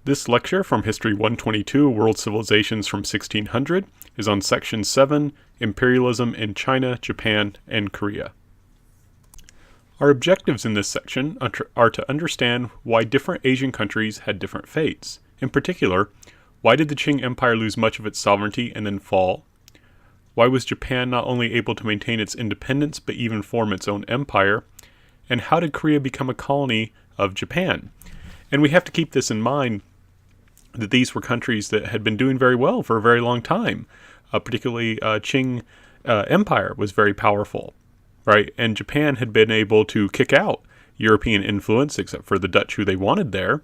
This lecture from History 122, World Civilizations from 1600, is on Section 7, Imperialism in China, Japan, and Korea. Our objectives in this section are to understand why different Asian countries had different fates. In particular, why did the Qing Empire lose much of its sovereignty and then fall? Why was Japan not only able to maintain its independence but even form its own empire? And how did Korea become a colony of Japan? And we have to keep this in mind, that these were countries that had been doing very well for a very long time. Particularly Qing Empire was very powerful, right? And Japan had been able to kick out European influence, except for the Dutch who they wanted there.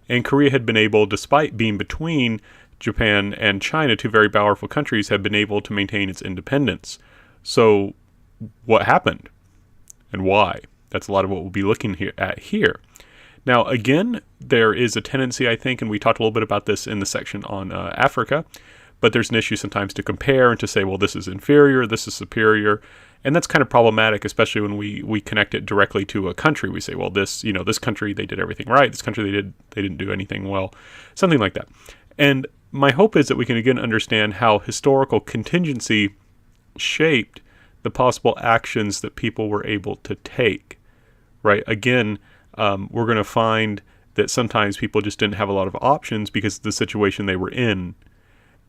And Korea had been able, despite being between Japan and China, two very powerful countries, had been able to maintain its independence. So what happened and why? That's a lot of what we'll be looking at here. Now, again, there is a tendency, I think, and we talked a little bit about this in the section on Africa, but there's an issue sometimes to compare and to say, well, this is inferior, this is superior, and that's kind of problematic, especially when we connect it directly to a country. We say, well, this country, they did everything right, this country, they didn't do anything well, something like that. And my hope is that we can again understand how historical contingency shaped the possible actions that people were able to take, right? Again, we're going to find that sometimes people just didn't have a lot of options because of the situation they were in.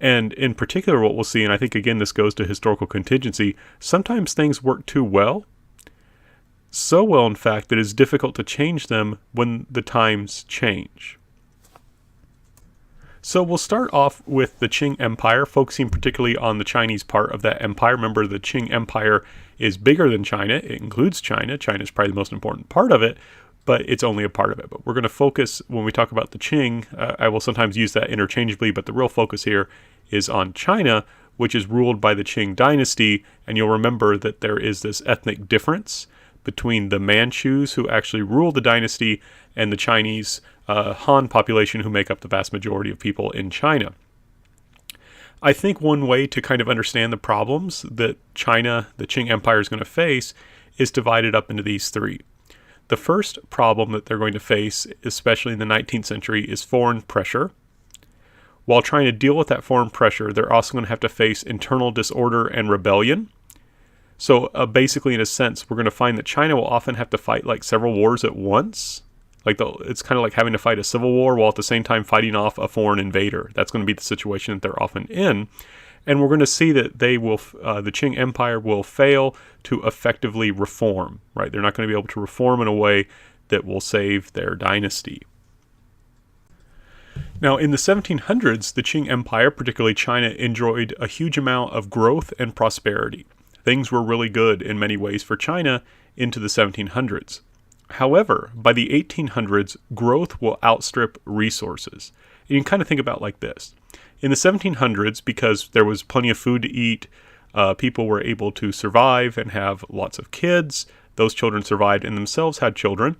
And in particular, what we'll see, and I think, again, this goes to historical contingency, sometimes things work too well. So well, in fact, that it's difficult to change them when the times change. So we'll start off with the Qing Empire, focusing particularly on the Chinese part of that empire. Remember, the Qing Empire is bigger than China. It includes China. China is probably the most important part of it, but it's only a part of it. But we're going to focus, when we talk about the Qing, I will sometimes use that interchangeably, but the real focus here is on China, which is ruled by the Qing dynasty. And you'll remember that there is this ethnic difference between the Manchus, who actually rule the dynasty, and the Chinese Han population, who make up the vast majority of people in China. I think one way to kind of understand the problems that China, the Qing Empire, is going to face is divided up into these three. The first problem that they're going to face, especially in the 19th century, is foreign pressure. While trying to deal with that foreign pressure, they're also going to have to face internal disorder and rebellion. So basically, in a sense, we're going to find that China will often have to fight like several wars at once. It's kind of like having to fight a civil war while at the same time fighting off a foreign invader. That's going to be the situation that they're often in. And we're going to see that the Qing Empire will fail to effectively reform, right? They're not going to be able to reform in a way that will save their dynasty. Now, in the 1700s, the Qing Empire, particularly China, enjoyed a huge amount of growth and prosperity. Things were really good in many ways for China into the 1700s. However, by the 1800s, growth will outstrip resources. And you can kind of think about it like this. In the 1700s, because there was plenty of food to eat, people were able to survive and have lots of kids. Those children survived and themselves had children.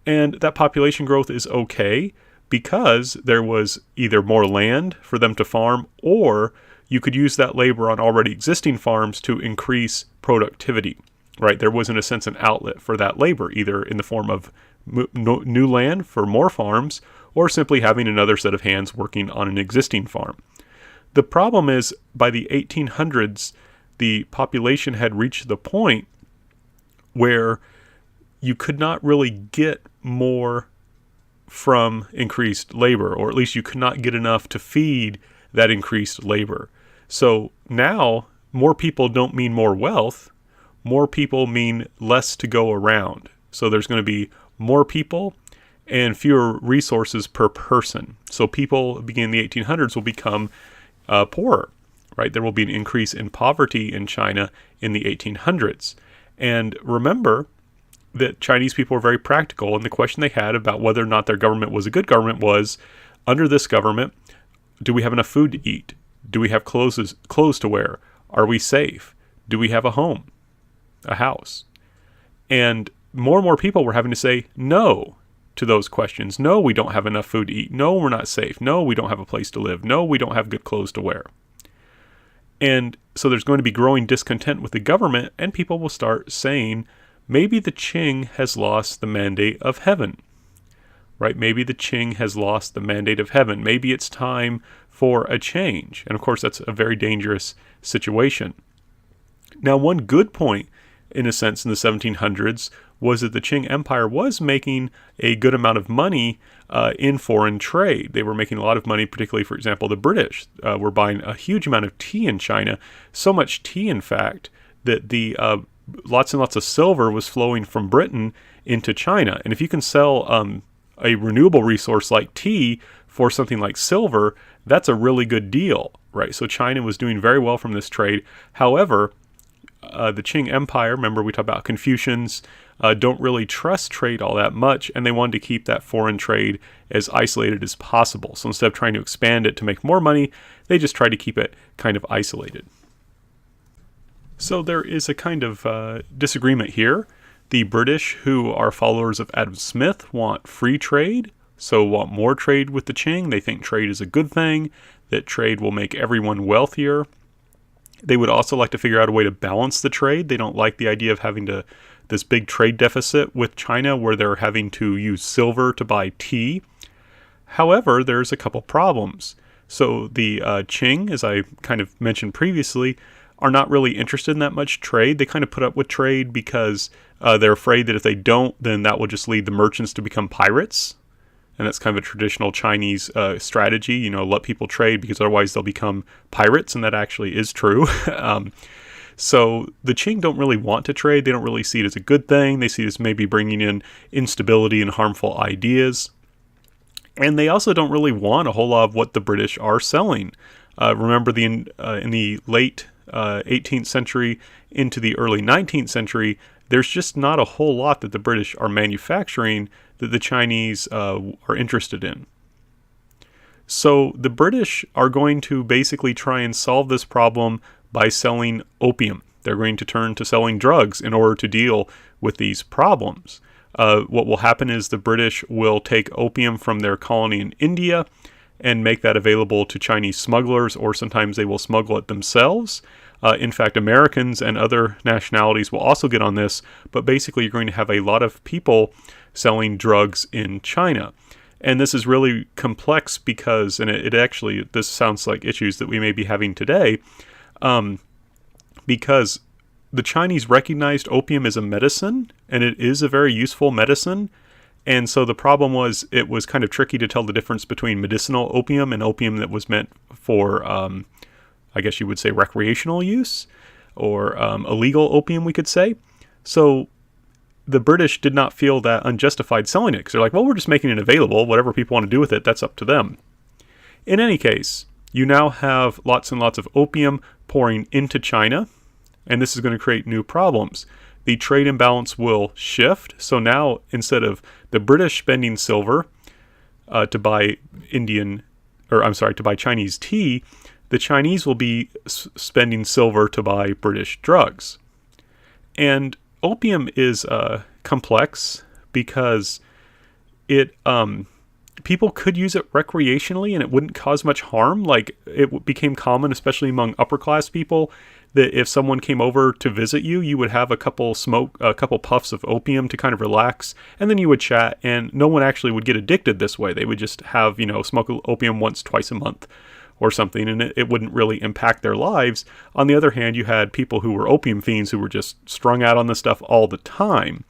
And that population growth is okay because there was either more land for them to farm, or you could use that labor on already existing farms to increase productivity, right? There was, in a sense, an outlet for that labor, either in the form of new land for more farms, or simply having another set of hands working on an existing farm. The problem is, by the 1800s, the population had reached the point where you could not really get more from increased labor, or at least you could not get enough to feed that increased labor. So now, more people don't mean more wealth. More people mean less to go around. So there's going to be more people and fewer resources per person. So people beginning in the 1800s will become poorer, right? There will be an increase in poverty in China in the 1800s. And remember that Chinese people were very practical, and the question they had about whether or not their government was a good government was, under this government, do we have enough food to eat? Do we have clothes to wear? Are we safe? Do we have a home, a house? And more people were having to say no to those questions. No, we don't have enough food to eat. No, we're not safe. No, we don't have a place to live. No, we don't have good clothes to wear. And so there's going to be growing discontent with the government, and people will start saying, maybe the Qing has lost the mandate of heaven. right? Maybe the Qing has lost the mandate of heaven. Maybe it's time for a change. And of course, that's a very dangerous situation. Now, one good point, in a sense, in the 1700s was that the Qing Empire was making a good amount of money in foreign trade. They were making a lot of money, particularly, for example, the British were buying a huge amount of tea in China. So much tea, in fact, that the lots and lots of silver was flowing from Britain into China. And if you can sell a renewable resource like tea for something like silver, that's a really good deal, right? So China was doing very well from this trade. However, the Qing Empire, remember we talked about Confucians, don't really trust trade all that much, and they wanted to keep that foreign trade as isolated as possible. So instead of trying to expand it to make more money, they just tried to keep it kind of isolated. So there is a kind of disagreement here. The British, who are followers of Adam Smith, want free trade, so want more trade with the Qing. They think trade is a good thing, that trade will make everyone wealthier. They would also like to figure out a way to balance the trade. They don't like the idea of having this big trade deficit with China where they're having to use silver to buy tea. However, there's a couple problems. So the Qing, as I kind of mentioned previously, are not really interested in that much trade. They kind of put up with trade because they're afraid that if they don't, then that will just lead the merchants to become pirates. And that's kind of a traditional Chinese strategy, let people trade because otherwise they'll become pirates, and that actually is true. So the Qing don't really want to trade. They don't really see it as a good thing. They see it as maybe bringing in instability and harmful ideas. And they also don't really want a whole lot of what the British are selling. Remember, in the late 18th century into the early 19th century, there's just not a whole lot that the British are manufacturing that the Chinese are interested in. So the British are going to basically try and solve this problem by selling opium. They're going to turn to selling drugs in order to deal with these problems. What will happen is the British will take opium from their colony in India and make that available to Chinese smugglers, or sometimes they will smuggle it themselves. In fact, Americans and other nationalities will also get on this, but basically you're going to have a lot of people selling drugs in China. And this is really complex because, and this sounds like issues that we may be having today, because the Chinese recognized opium as a medicine, and it is a very useful medicine. And so the problem was it was kind of tricky to tell the difference between medicinal opium and opium that was meant for, I guess you would say, recreational use, or illegal opium, we could say. So the British did not feel that unjustified selling it, because they're like, well, we're just making it available. Whatever people want to do with it, that's up to them. In any case, you now have lots and lots of opium pouring into China, and this is going to create new problems. The trade imbalance will shift. So now, instead of the British spending silver to buy Chinese tea, the Chinese will be spending silver to buy British drugs. And opium is complex because people could use it recreationally and it wouldn't cause much harm. Like, it became common, especially among upper class people, that if someone came over to visit you, you would have a couple puffs of opium to kind of relax, and then you would chat, and no one actually would get addicted this way. They would just have, smoke opium twice a month or something, and it wouldn't really impact their lives. On the other hand, you had people who were opium fiends who were just strung out on this stuff all the time.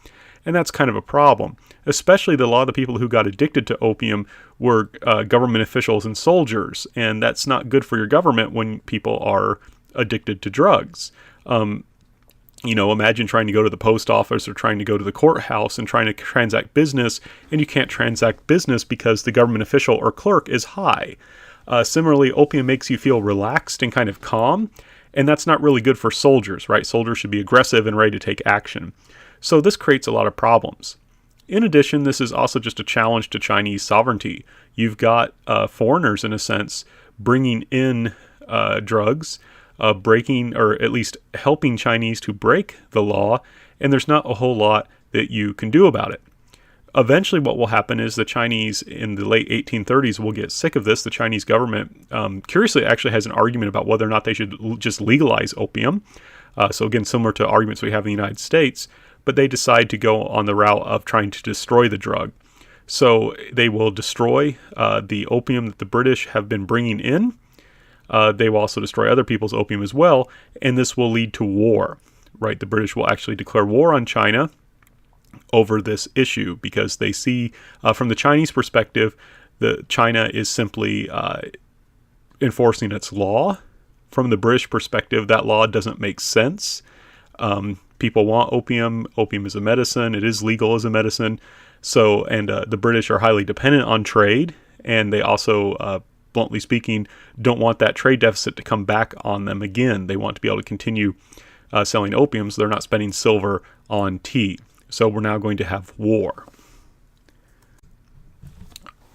And that's kind of a problem, especially a lot of the people who got addicted to opium were government officials and soldiers, and that's not good for your government when people are addicted to drugs. Imagine trying to go to the post office or trying to go to the courthouse and trying to transact business, and you can't transact business because the government official or clerk is high. Similarly, opium makes you feel relaxed and kind of calm, and that's not really good for soldiers, right? Soldiers should be aggressive and ready to take action. So this creates a lot of problems. In addition, this is also just a challenge to Chinese sovereignty. You've got foreigners, in a sense, bringing in drugs, breaking or at least helping Chinese to break the law, and there's not a whole lot that you can do about it. Eventually what will happen is the Chinese in the late 1830s will get sick of this. The Chinese government, curiously, actually has an argument about whether or not they should just legalize opium. So again, similar to arguments we have in the United States, but they decide to go on the route of trying to destroy the drug. So they will destroy the opium that the British have been bringing in. They will also destroy other people's opium as well, and this will lead to war, right? The British will actually declare war on China over this issue because they see, from the Chinese perspective, that China is simply enforcing its law. From the British perspective, that law doesn't make sense. People want opium. Opium is a medicine. It is legal as a medicine. So, and the British are highly dependent on trade, and they also, bluntly speaking, don't want that trade deficit to come back on them again. They want to be able to continue selling opium, so they're not spending silver on tea. So we're now going to have war.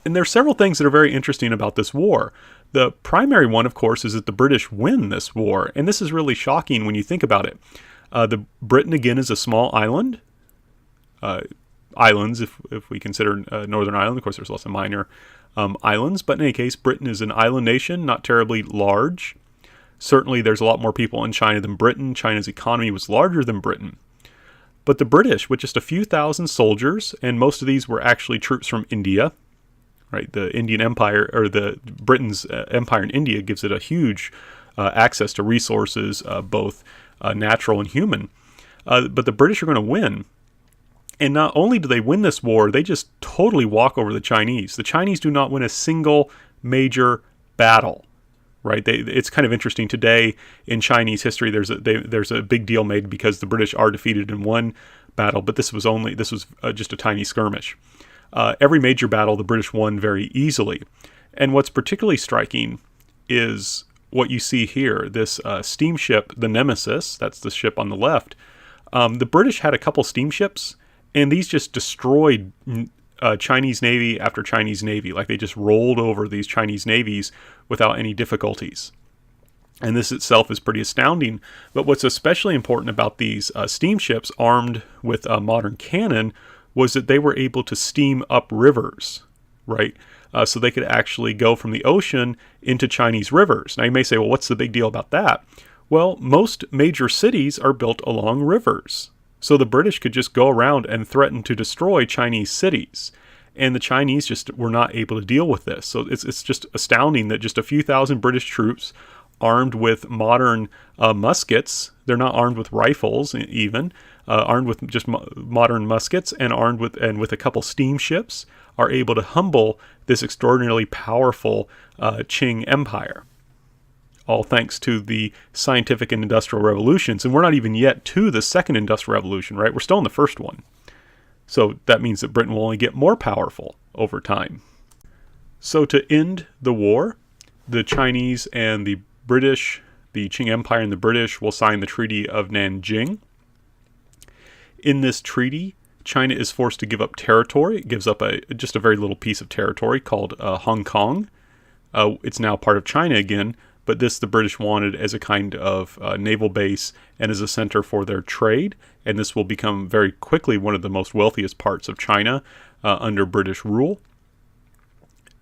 And there's several things that are very interesting about this war. The primary one, of course, is that the British win this war, and this is really shocking when you think about it. The Britain, again, is a small island. Islands, if we consider Northern Ireland. Of course, there's lots of minor islands, but in any case, Britain is an island nation, not terribly large. Certainly, there's a lot more people in China than Britain. China's economy was larger than Britain. But the British, with just a few thousand soldiers, and most of these were actually troops from India, right? The Indian Empire, or the Britain's empire in India, gives it a huge access to resources, both natural and human. But the British are going to win. And not only do they win this war, they just totally walk over the Chinese. The Chinese do not win a single major battle, right? It's kind of interesting today in Chinese history. There's a big deal made because the British are defeated in one battle, but this was just a tiny skirmish. Every major battle the British won very easily. And what's particularly striking is what you see here. This steamship, the Nemesis, that's the ship on the left. The British had a couple steamships, and these just destroyed Chinese Navy after Chinese Navy. Like, they just rolled over these Chinese navies without any difficulties. And this itself is pretty astounding. But what's especially important about these steamships armed with modern cannon was that they were able to steam up rivers, right? So they could actually go from the ocean into Chinese rivers. Now you may say, well, what's the big deal about that? Well, most major cities are built along rivers. So the British could just go around and threaten to destroy Chinese cities. And the Chinese just were not able to deal with this. So it's just astounding that just a few thousand British troops armed with modern muskets, they're not armed with rifles even, armed with just modern muskets and armed with a couple steamships, are able to humble this extraordinarily powerful Qing Empire. All thanks to the scientific and industrial revolutions. And we're not even yet to the second industrial revolution, right? We're still in the first one. So that means that Britain will only get more powerful over time. So to end the war, the Chinese and the British, the Qing Empire and the British, will sign the Treaty of Nanjing. In this treaty, China is forced to give up territory. It gives up just a very little piece of territory called Hong Kong. It's now part of China again, but this the British wanted as a kind of naval base and as a center for their trade. And this will become very quickly one of the most wealthiest parts of China under British rule.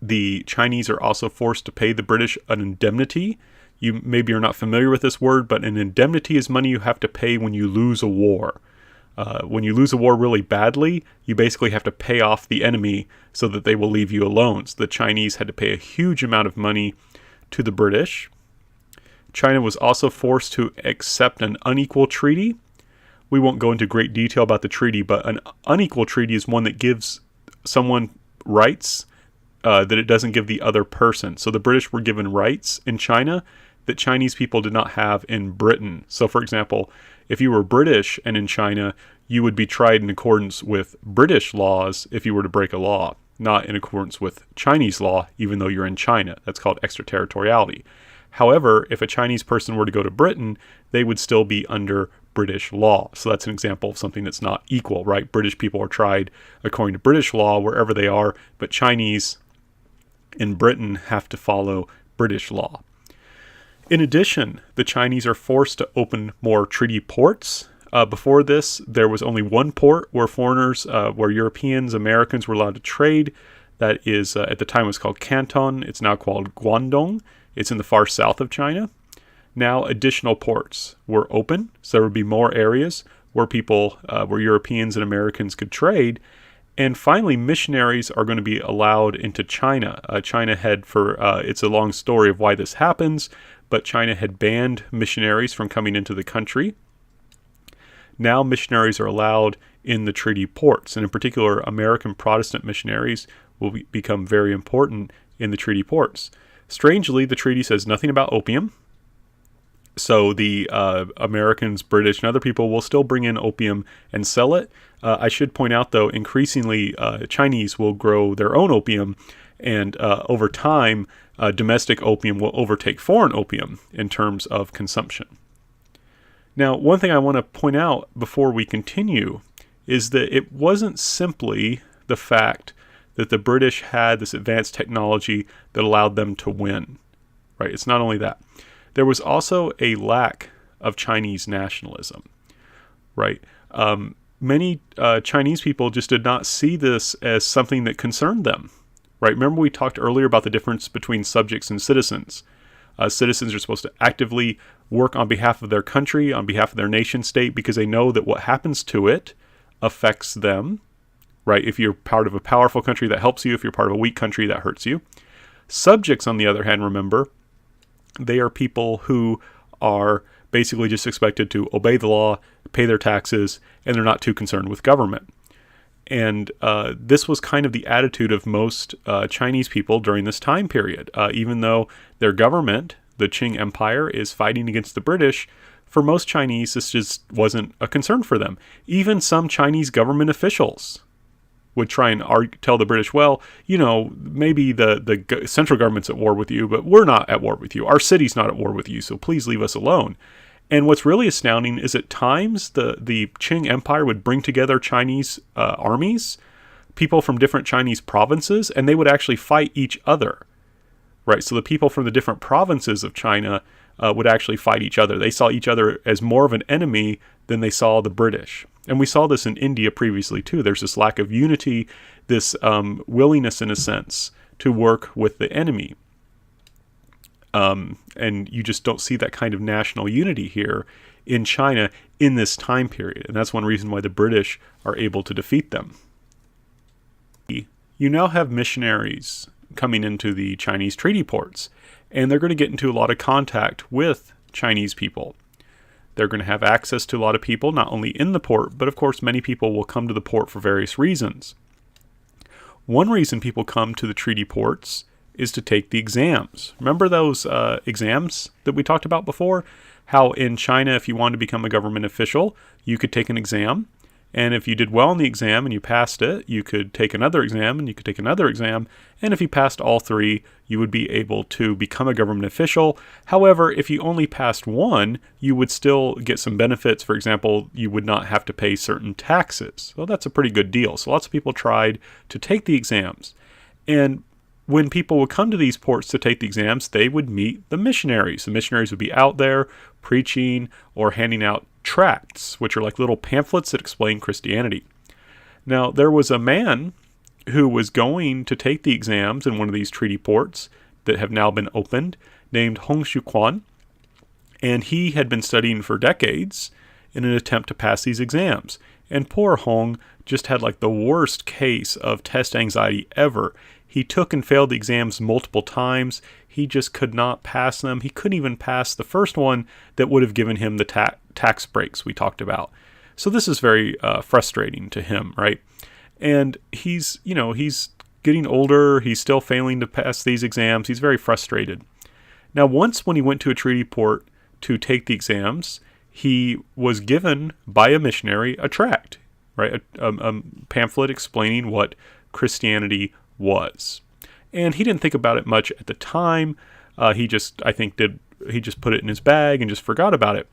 The Chinese are also forced to pay the British an indemnity. You maybe are not familiar with this word, but an indemnity is money you have to pay when you lose a war. When you lose a war really badly, you basically have to pay off the enemy so that they will leave you alone. So the Chinese had to pay a huge amount of money to the British. China was also forced to accept an unequal treaty. We won't go into great detail about the treaty, but an unequal treaty is one that gives someone rights that it doesn't give the other person. So the British were given rights in China that Chinese people did not have in Britain. So for example, if you were British and in China, you would be tried in accordance with British laws if you were to break a law, not in accordance with Chinese law, even though you're in China. That's called extraterritoriality. However, if a Chinese person were to go to Britain, they would still be under British law. So that's an example of something that's not equal, right? British people are tried according to British law wherever they are, but Chinese in Britain have to follow British law. In addition, the Chinese are forced to open more treaty ports. Before this, there was only one port where foreigners, where Europeans, Americans were allowed to trade. That is, at the time it was called Canton. It's now called Guangdong. It's in the far south of China. Now additional ports were open, so there would be more areas where people, where Europeans and Americans could trade. And finally, missionaries are going to be allowed into China. China had, it's a long story of why this happens, but China had banned missionaries from coming into the country. Now missionaries are allowed in the treaty ports, and in particular, American Protestant missionaries will become very important in the treaty ports. Strangely, the treaty says nothing about opium. So the Americans, British, and other people will still bring in opium and sell it. I should point out, though, increasingly Chinese will grow their own opium, and over time, domestic opium will overtake foreign opium in terms of consumption. Now, one thing I want to point out before we continue is that it wasn't simply the fact that the British had this advanced technology that allowed them to win, right? It's not only that. There was also a lack of Chinese nationalism, right? Many Chinese people just did not see this as something that concerned them, right? Remember we talked earlier about the difference between subjects and citizens. Citizens are supposed to actively work on behalf of their country, on behalf of their nation state, because they know that what happens to it affects them, right? If you're part of a powerful country, that helps you. If you're part of a weak country, that hurts you. Subjects, on the other hand, remember, they are people who are basically just expected to obey the law, pay their taxes, and they're not too concerned with government. And this was kind of the attitude of most Chinese people during this time period. Even though their government, the Qing Empire, is fighting against the British, for most Chinese, this just wasn't a concern for them. Even some Chinese government officials would try and tell the British, well, you know, maybe the central government's at war with you, but we're not at war with you. Our city's not at war with you, so please leave us alone. And what's really astounding is at times the Qing Empire would bring together Chinese armies, people from different Chinese provinces, and they would actually fight each other, right? So the people from the different provinces of China would actually fight each other. They saw each other as more of an enemy than they saw the British. And we saw this in India previously too. There's this lack of unity, this willingness in a sense to work with the enemy. And you just don't see that kind of national unity here in China in this time period. And that's one reason why the British are able to defeat them. You now have missionaries coming into the Chinese treaty ports, and they're going to get into a lot of contact with Chinese people. They're going to have access to a lot of people, not only in the port, but of course many people will come to the port for various reasons. One reason people come to the treaty ports is to take the exams. Remember those exams that we talked about before? How in China, if you wanted to become a government official, you could take an exam. And if you did well in the exam and you passed it, you could take another exam and you could take another exam. And if you passed all three, you would be able to become a government official. However, if you only passed one, you would still get some benefits. For example, you would not have to pay certain taxes. Well, that's a pretty good deal. So lots of people tried to take the exams. And when people would come to these ports to take the exams, they would meet the missionaries. The missionaries would be out there preaching or handing out tracts, which are like little pamphlets that explain Christianity. Now, there was a man who was going to take the exams in one of these treaty ports that have now been opened, named Hong Xiuquan, and he had been studying for decades in an attempt to pass these exams. And poor Hong just had like the worst case of test anxiety ever. He took and failed the exams multiple times. He just could not pass them. He couldn't even pass the first one that would have given him the tax breaks we talked about. So this is very frustrating to him, right? And he's getting older. He's still failing to pass these exams. He's very frustrated. Now, once when he went to a treaty port to take the exams, he was given by a missionary a tract, right? A pamphlet explaining what Christianity was. And he didn't think about it much at the time. He just put it in his bag and just forgot about it.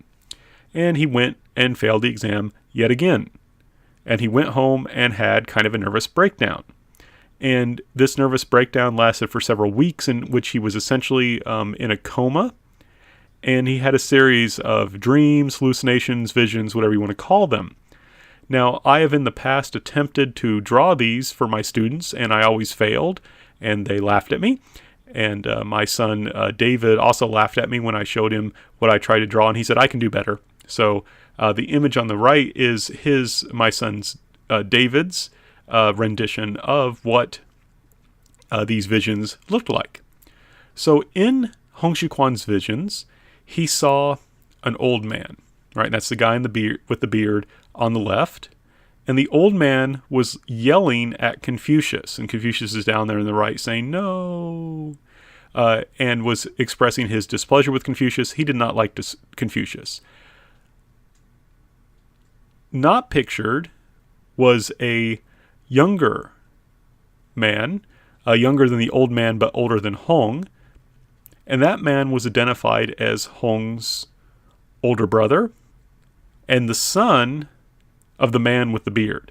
And he went and failed the exam yet again. And he went home and had kind of a nervous breakdown. And this nervous breakdown lasted for several weeks, in which he was essentially in a coma. And he had a series of dreams, hallucinations, visions, whatever you want to call them. Now, I have in the past attempted to draw these for my students, and I always failed, and they laughed at me. And my son, David, also laughed at me when I showed him what I tried to draw, and he said, I can do better. So the image on the right is my son's David's rendition of what these visions looked like. So in Hong Xiuquan's visions, he saw an old man, right? That's the guy in the beard with the beard on the left. And the old man was yelling at Confucius. And Confucius is down there in the right saying, no, and was expressing his displeasure with Confucius. He did not like Confucius. Not pictured was a younger man, younger than the old man, but older than Hong. And that man was identified as Hong's older brother and the son of the man with the beard.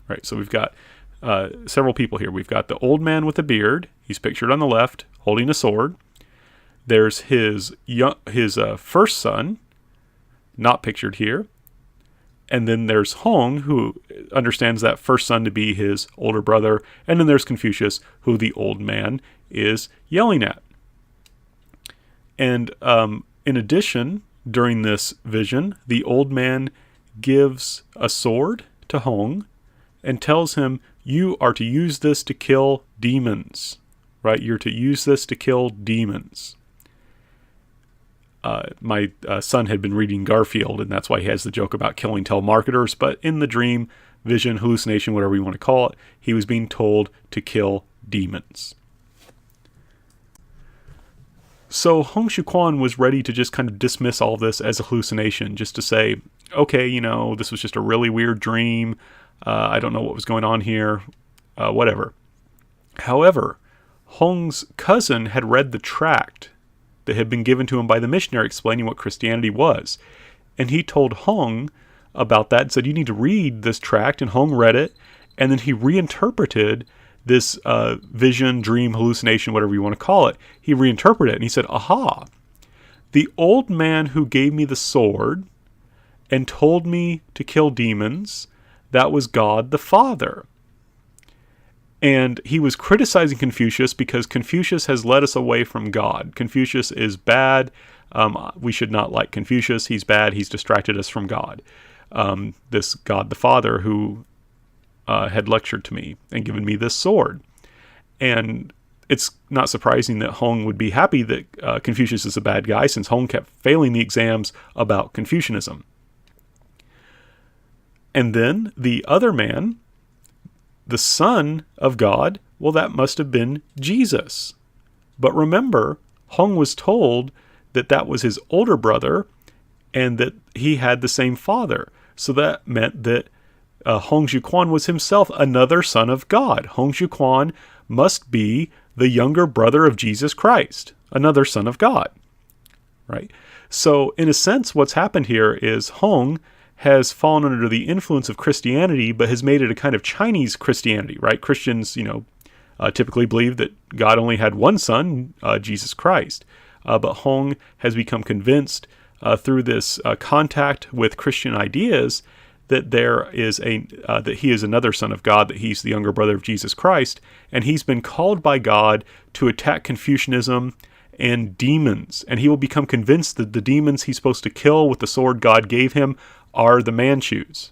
Right, so we've got several people here. We've got the old man with the beard. He's pictured on the left, holding a sword. There's his first son, not pictured here. And then there's Hong, who understands that first son to be his older brother. And then there's Confucius, who the old man is yelling at. And in addition, during this vision, the old man gives a sword to Hong and tells him, you are to use this to kill demons, right? You're to use this to kill demons. My son had been reading Garfield, and that's why he has the joke about killing telemarketers. But in the dream, vision, hallucination, whatever you want to call it, he was being told to kill demons. So Hong Xiuquan was ready to just kind of dismiss all this as a hallucination, just to say, okay, this was just a really weird dream. I don't know what was going on here, whatever. However, Hong's cousin had read the tract that had been given to him by the missionary explaining what Christianity was. And he told Hong about that and said, you need to read this tract. And Hong read it. And then he reinterpreted this vision, dream, hallucination, whatever you want to call it. He reinterpreted it. And he said, aha, the old man who gave me the sword and told me to kill demons, that was God the Father. And he was criticizing Confucius because Confucius has led us away from God. Confucius is bad. We should not like Confucius. He's bad. He's distracted us from God. This God the Father who had lectured to me and given me this sword. And it's not surprising that Hong would be happy that Confucius is a bad guy, since Hong kept failing the exams about Confucianism. And then the other man, the Son of God, well, that must have been Jesus. But remember, Hong was told that that was his older brother and that he had the same father. So that meant that Hong Xiuquan was himself another son of God. Hong Xiuquan must be the younger brother of Jesus Christ, another son of God. Right? So in a sense, what's happened here is Hong has fallen under the influence of Christianity, but has made it a kind of Chinese Christianity, right? Christians, typically believe that God only had one son, Jesus Christ. But Hong has become convinced through this contact with Christian ideas that there is that he is another son of God, that he's the younger brother of Jesus Christ, and he's been called by God to attack Confucianism and demons. And he will become convinced that the demons he's supposed to kill with the sword God gave him are the Manchus.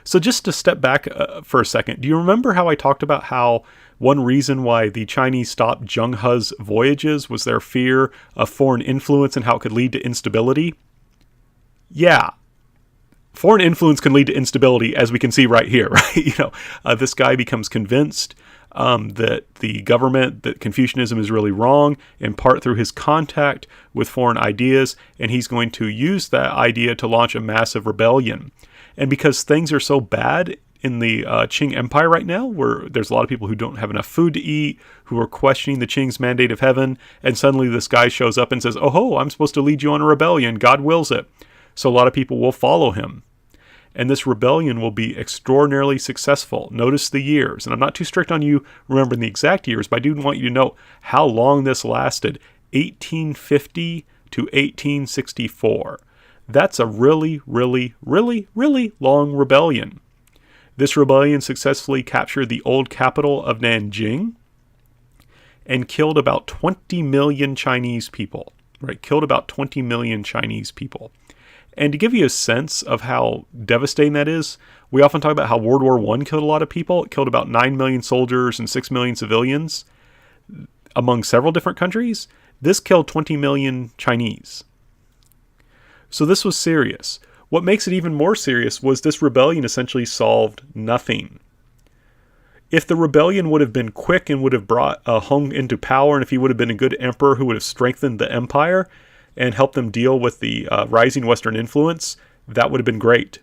So just to step back for a second, do you remember how I talked about how one reason why the Chinese stopped Zheng He's voyages was their fear of foreign influence and how it could lead to instability? Yeah. Foreign influence can lead to instability, as we can see right here, right? This guy becomes convinced that the government, that Confucianism is really wrong, in part through his contact with foreign ideas, and he's going to use that idea to launch a massive rebellion. And because things are so bad in the Qing Empire right now, where there's a lot of people who don't have enough food to eat, who are questioning the Qing's mandate of heaven, and suddenly this guy shows up and says, oh ho, I'm supposed to lead you on a rebellion, God wills it. So a lot of people will follow him. And this rebellion will be extraordinarily successful. Notice the years. And I'm not too strict on you remembering the exact years, but I do want you to know how long this lasted. 1850 to 1864. That's a really, really, really, really long rebellion. This rebellion successfully captured the old capital of Nanjing and killed about 20 million Chinese people. Right? Killed about 20 million Chinese people. And to give you a sense of how devastating that is, we often talk about how World War I killed a lot of people. It killed about 9 million soldiers and 6 million civilians among several different countries. This killed 20 million Chinese. So this was serious. What makes it even more serious was this rebellion essentially solved nothing. If the rebellion would have been quick and would have brought Hong into power, and if he would have been a good emperor who would have strengthened the empire and helped them deal with the rising Western influence, that would have been great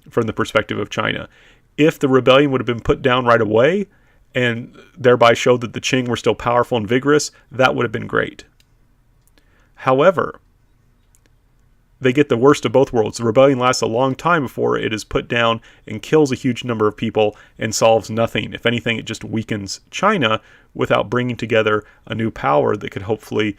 from the perspective of China. If the rebellion would have been put down right away and thereby showed that the Qing were still powerful and vigorous, that would have been great. However, they get the worst of both worlds. The rebellion lasts a long time before it is put down and kills a huge number of people and solves nothing. If anything, it just weakens China without bringing together a new power that could hopefully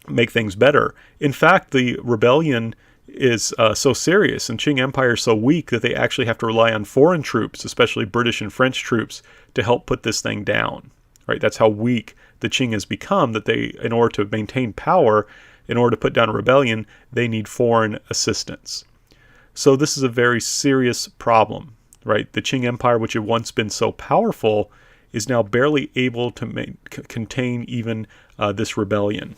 make things better. In fact, the rebellion is so serious and Qing Empire is so weak that they actually have to rely on foreign troops, especially British and French troops, to help put this thing down. Right? That's how weak the Qing has become, that they, in order to maintain power, in order to put down a rebellion, they need foreign assistance. So this is a very serious problem, right? The Qing Empire, which had once been so powerful, is now barely able to contain even this rebellion.